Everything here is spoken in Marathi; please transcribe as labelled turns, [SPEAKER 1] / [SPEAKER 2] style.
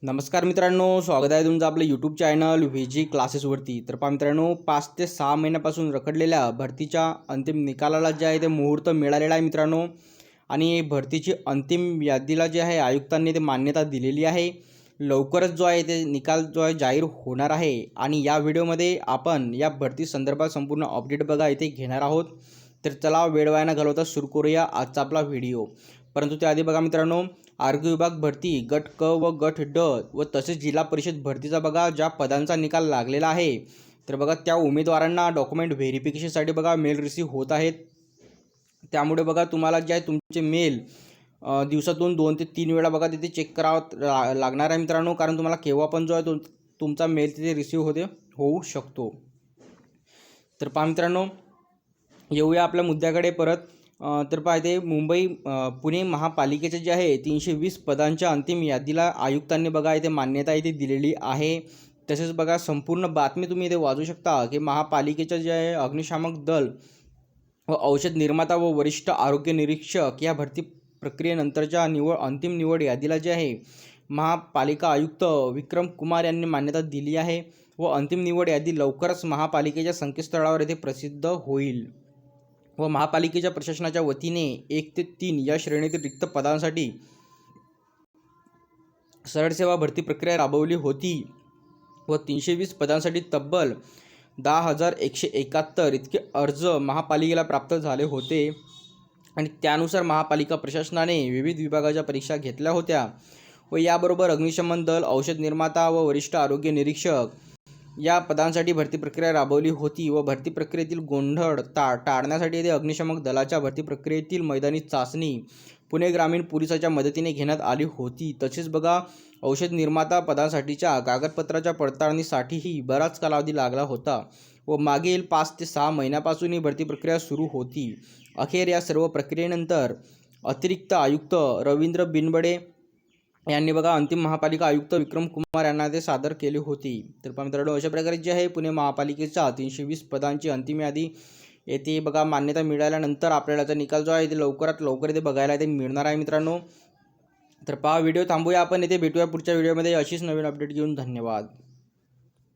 [SPEAKER 1] नमस्कार मित्रांनो, स्वागत आहे तुमचं आपलं यूट्यूब चॅनल व्हीजी क्लासेसवरती। तर पहा मित्रांनो, 5 ते 6 महिन्यापासून रखडलेल्या भरतीच्या अंतिम निकालाला जे आहे ते मुहूर्त मिळालेला आहे मित्रांनो। आणि भरतीची अंतिम यादीला जे आहे आयुक्तांनी ते मान्यता दिलेली आहे। लवकरच जो आहे ते निकाल जो आहे जाहीर होणार आहे। आणि या व्हिडिओमध्ये आपण या भरती संदर्भात संपूर्ण अपडेट बघा इथे घेणार आहोत। तर चला वेळ वाया न घालवता सुरू करूया आजचा आपला व्हिडिओ। परंतु त्याआधी बघा मित्रांनो, आरोग्य विभाग भरती गट क व गट ड व तसेच जिल्हा परिषद भरतीचा बघा ज्या पदांचा निकाल लागलेला आहे, तर बघा त्या उमेदवारांना डॉक्युमेंट व्हेरिफिकेशनसाठी बघा मेल रिसीव होत आहेत। त्यामुळे बघा तुम्हाला जे आहे तुमचे मेल दिवसातून 2 ते 3 वेळा बघा तिथे चेक करावं लागणार आहे मित्रांनो, कारण तुम्हाला केव्हा पण जो आहे तुमचा मेल तिथे रिसीव होऊ शकतो। तर पहा मित्रांनो, येऊया आपल्या मुद्द्याकडे परत। तर पाहते मुंबई पुणे महापालिकेचे जे आहे 320 पदांच्या अंतिम यादीला आयुक्तांनी बघा इथे मान्यता इथे दिलेली आहे। तसेच बघा संपूर्ण बातमी तुम्ही इथे वाचू शकता की महापालिकेचे जे आहे अग्निशामक दल व औषध निर्माता व वरिष्ठ आरोग्य निरीक्षक या भरती प्रक्रियेनंतरच्या अंतिम निवड यादीला जे आहे महापालिका आयुक्त विक्रम कुमार यांनी मान्यता दिली आहे व अंतिम निवड यादी लवकरच महापालिकेच्या संकेतस्थळावर येथे प्रसिद्ध होईल। व महापालिकेच्या प्रशासनाच्या वतीने 1 ते 3 या श्रेणीतील रिक्त पदांसाठी सरळ सेवा भरती प्रक्रिया राबवली होती व 320 पदांसाठी तब्बल 10,171 इतके अर्ज महापालिकेला प्राप्त झाले होते। आणि त्यानुसार महापालिका प्रशासनाने विविध विभागाच्या परीक्षा घेतल्या होत्या व याबरोबर अग्निशमन दल, औषध निर्माता व वरिष्ठ आरोग्य निरीक्षक या पदांसाठी भरती प्रक्रिया राबवली होती व भरती प्रक्रियेतील गोंधळ टाळण्यासाठी ते अग्निशमक दलाच्या भरती प्रक्रियेतील मैदानी चाचणी पुणे ग्रामीण पोलिसाच्या मदतीने घेण्यात आली होती। तसेच बघा औषध निर्माता पदांसाठीच्या कागदपत्राच्या पडताळणीसाठीही बराच कालावधी लागला होता व मागील 5 ते 6 महिन्यापासून ही भरती प्रक्रिया सुरू होती। अखेर या सर्व प्रक्रियेनंतर अतिरिक्त आयुक्त रवींद्र बिनबडे यांनी बघा अंतिम महापालिका आयुक्त विक्रम कुमार यांना ते सादर केली होती। तर मित्रांनो, अशा प्रकारे जे आहे पुणे महापालिकेचा 320 पदांची अंतिम यादी येथे बघा मान्यता मिळाल्यानंतर आपल्याला त्याचा निकाल जो आहे ते लवकरात लवकर इथे बघायला इथे मिळणार आहे मित्रांनो। तर पहा व्हिडिओ थांबूया आपण, इथे भेटूया पुढच्या व्हिडिओमध्ये अशीच नवीन अपडेट घेऊन। धन्यवाद।